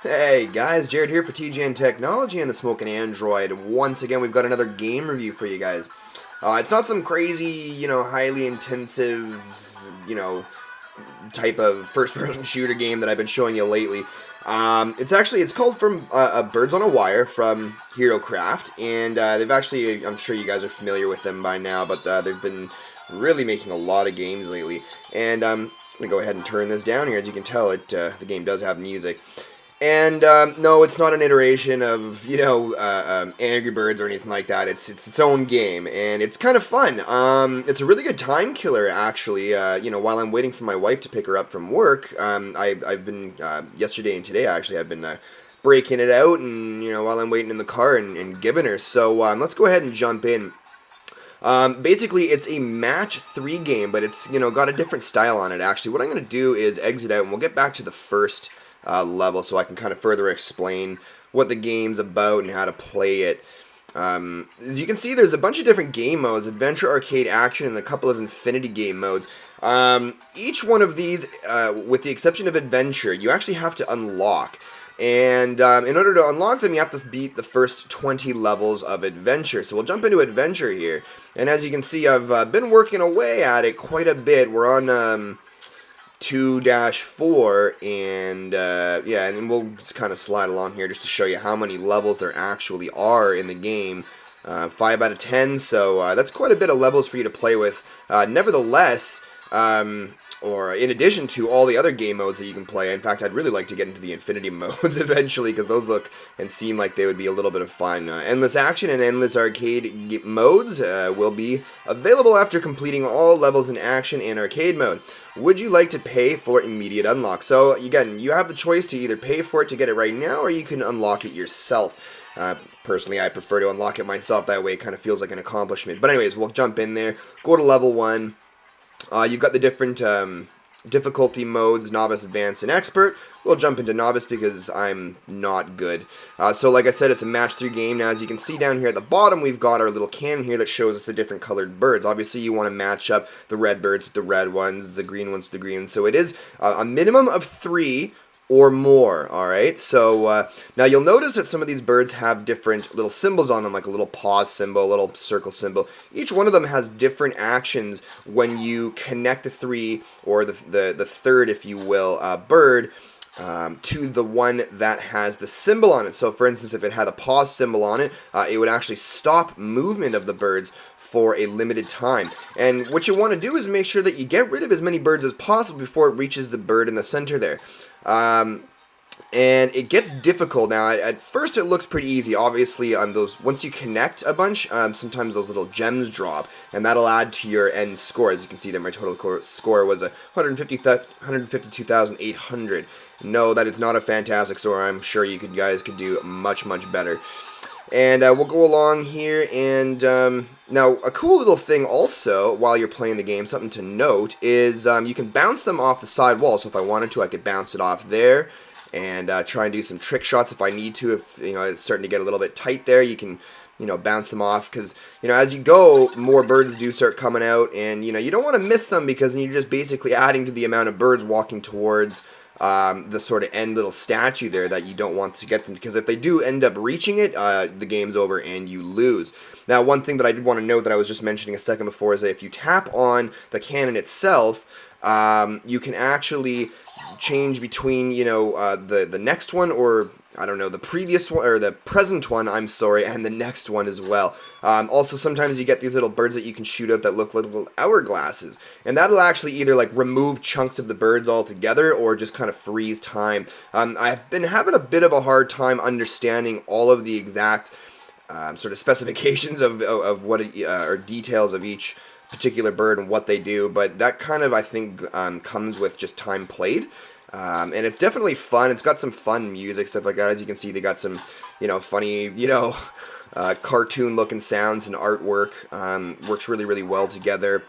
Hey guys, Jared here for TGN Technology and the Smoking Android. Once again, we've got another game review for you guys. It's not some crazy, highly intensive, type of first-person shooter game that I've been showing you lately. It's called from Birds on a Wire from HeroCraft, and they've actually, I'm sure you guys are familiar with them by now, but they've been really making a lot of games lately. And I'm gonna go ahead and turn this down here. As you can tell, the game does have music. And no, it's not an iteration of Angry Birds or anything like that. It's its own game, and it's kind of fun. It's a really good time killer, actually. While I'm waiting for my wife to pick her up from work, I've been yesterday and today actually I've been breaking it out, and while I'm waiting in the car and giving her. So let's go ahead and jump in. Basically, it's a match 3 game, but it's got a different style on it. Actually, what I'm going to do is exit out, and we'll get back to the first level so I can kind of further explain what the game's about and how to play it. As you can see, there's a bunch of different game modes: adventure, arcade, action, and a couple of infinity game modes. Each one of these, with the exception of adventure, you actually have to unlock. And in order to unlock them, you have to beat the first 20 levels of adventure. So we'll jump into adventure here. And as you can see, I've been working away at it quite a bit. We're on 2-4, and and we'll just kind of slide along here just to show you how many levels there actually are in the game. 5 out of 10, so that's quite a bit of levels for you to play with. Nevertheless, or in addition to all the other game modes that you can play. In fact, I'd really like to get into the infinity modes eventually, because those look and seem like they would be a little bit of fun. Endless action and endless arcade modes will be available after completing all levels in action and arcade mode. Would you like to pay for immediate unlock? So again, you have the choice to either pay for it to get it right now, or you can unlock it yourself. Personally, I prefer to unlock it myself. That way it kind of feels like an accomplishment. But anyways, we'll jump in there, go to level 1. You've got the different difficulty modes: novice, advanced, and expert. We'll jump into novice because I'm not good. So like I said, it's a match 3 game. Now, as you can see down here at the bottom, we've got our little cannon here that shows us the different colored birds. Obviously, you want to match up the red birds with the red ones, the green ones with the green. So it is a minimum of 3 or more. Alright, so now you'll notice that some of these birds have different little symbols on them, like a little pause symbol, a little circle symbol. Each one of them has different actions when you connect the 3, or the third, if you will, bird to the one that has the symbol on it. So for instance, if it had a pause symbol on it, it would actually stop movement of the birds for a limited time. And what you want to do is make sure that you get rid of as many birds as possible before it reaches the bird in the center there. And it gets difficult. Now, at first it looks pretty easy. Obviously, once you connect a bunch, sometimes those little gems drop, and that'll add to your end score. As you can see there, my total score was 152,800. No, that is not a fantastic score. I'm sure you guys could do much, much better. And we'll go along here, and now a cool little thing also while you're playing the game, something to note, is you can bounce them off the side wall. So if I wanted to, I could bounce it off there and try and do some trick shots if I need to. If it's starting to get a little bit tight there, you can bounce them off, because as you go, more birds do start coming out, and you don't want to miss them, because then you're just basically adding to the amount of birds walking towards the sort of end little statue there that you don't want to get them, because if they do end up reaching it, the game's over and you lose. Now, one thing that I did want to note that I was just mentioning a second before is that if you tap on the cannon itself, you can actually change between the next one, or I don't know, the previous one, or the present one, I'm sorry, and the next one as well. Also, sometimes you get these little birds that you can shoot out that look like little hourglasses, and that'll actually either like remove chunks of the birds altogether, or just kind of freeze time. I've been having a bit of a hard time understanding all of the exact sort of specifications of what or details of each particular bird and what they do, but that kind of, I think, comes with just time played. And it's definitely fun. It's got some fun music, stuff like that. As you can see, they got some, funny, cartoon-looking sounds and artwork. Works really, really well together.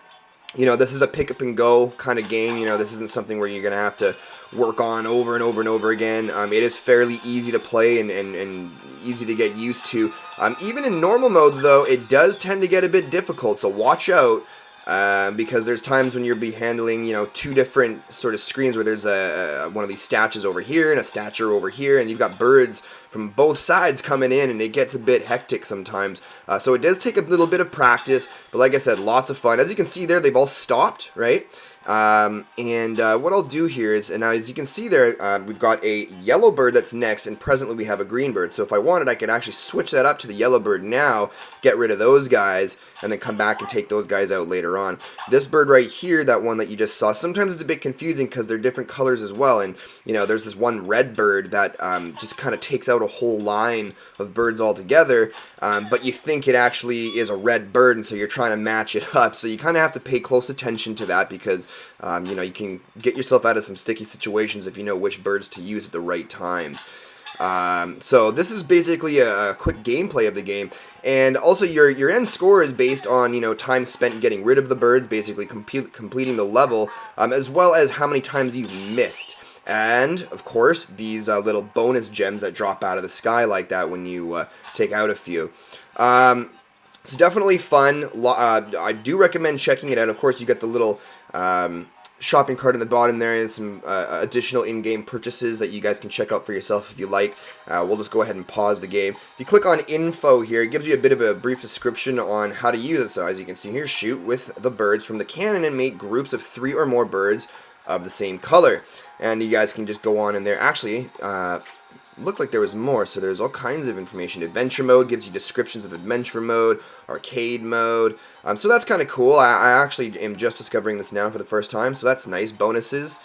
This is a pick-up-and-go kind of game. This isn't something where you're going to have to work on over and over and over again. It is fairly easy to play and easy to get used to. Even in normal mode, though, it does tend to get a bit difficult, so watch out. because there's times when you'll be handling, you know, two different sort of screens where there's one of these statues over here and a statue over here, and you've got birds from both sides coming in, and it gets a bit hectic sometimes. So it does take a little bit of practice, but like I said, lots of fun. As you can see there, they've all stopped, right? What I'll do here is, and now as you can see there, we've got a yellow bird that's next, and presently we have a green bird. So if I wanted, I could actually switch that up to the yellow bird now, get rid of those guys, and then come back and take those guys out later on. This bird right here, that one that you just saw, sometimes it's a bit confusing because they're different colors as well. And, you know, there's this one red bird that just kind of takes out a whole line of birds altogether, but you think it actually is a red bird, and so you're trying to match it up. So you kind of have to pay close attention to that because, you know, you can get yourself out of some sticky situations if you know which birds to use at the right times. So this is basically a quick gameplay of the game, and also your end score is based on, you know, time spent getting rid of the birds, basically completing the level, as well as how many times you've missed. And, of course, these little bonus gems that drop out of the sky like that when you take out a few. It's definitely fun. I do recommend checking it out. Of course, you get the little shopping cart in the bottom there and some additional in-game purchases that you guys can check out for yourself if you like. We'll just go ahead and pause the game. If you click on info here, it gives you a bit of a brief description on how to use it. So as you can see here, shoot with the birds from the cannon and make groups of 3 or more birds of the same color. And you guys can just go on in there. Actually, looked like there was more, so there's all kinds of information. Adventure mode gives you descriptions of adventure mode, arcade mode, so that's kind of cool. I actually am just discovering this now for the first time, so that's nice. Bonuses,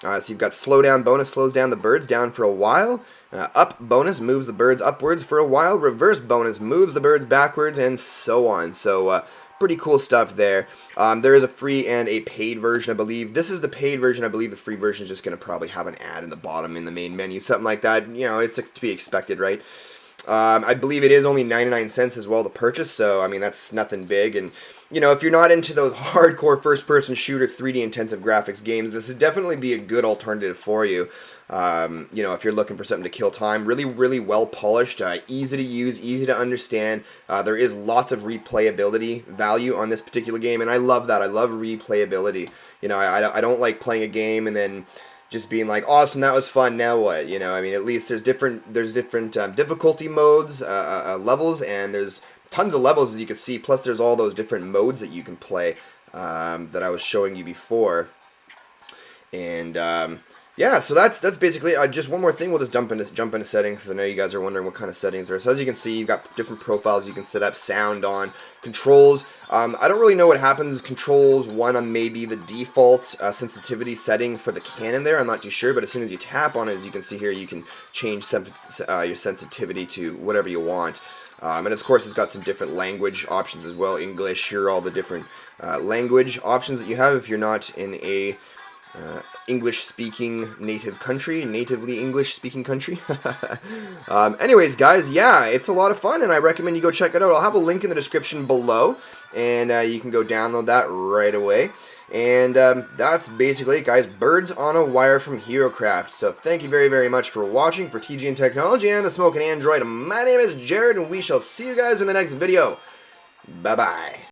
so you've got slow down bonus, slows down the birds down for a while. Up bonus moves the birds upwards for a while. Reverse bonus moves the birds backwards, and so on. So pretty cool stuff there. There is a free and a paid version, I believe. This is the paid version. I believe the free version is just going to probably have an ad in the bottom in the main menu, something like that. You know, it's to be expected, right? I believe it is only 99 cents as well to purchase, so, I mean, that's nothing big. And, you know, if you're not into those hardcore first-person shooter 3D intensive graphics games, this would definitely be a good alternative for you. You know, if you're looking for something to kill time, really, really well polished, easy to use, easy to understand. There is lots of replayability value on this particular game, and I love that. I love replayability. You know, I don't like playing a game and then just being like, awesome, that was fun, now what? You know, I mean, at least there's different difficulty modes, levels, and there's tons of levels, as you can see, plus there's all those different modes that you can play that I was showing you before. And yeah, so that's basically it. Just one more thing, we'll just jump into settings, because I know you guys are wondering what kind of settings there are. So as you can see, you've got different profiles you can set up, sound on, controls. I don't really know what happens. Controls 1 on maybe the default sensitivity setting for the cannon there, I'm not too sure, but as soon as you tap on it, as you can see here, you can change your sensitivity to whatever you want. And of course, it's got some different language options as well. English, here are all the different language options that you have if you're not in a English-speaking natively English-speaking country. Anyways, guys, yeah, it's a lot of fun, and I recommend you go check it out. I'll have a link in the description below, and you can go download that right away. And that's basically it, guys. Birds on a Wire from HeroCraft. So thank you very, very much for watching. For TGN Technology and the Smoking Android, my name is Jared, and we shall see you guys in the next video. Bye-bye.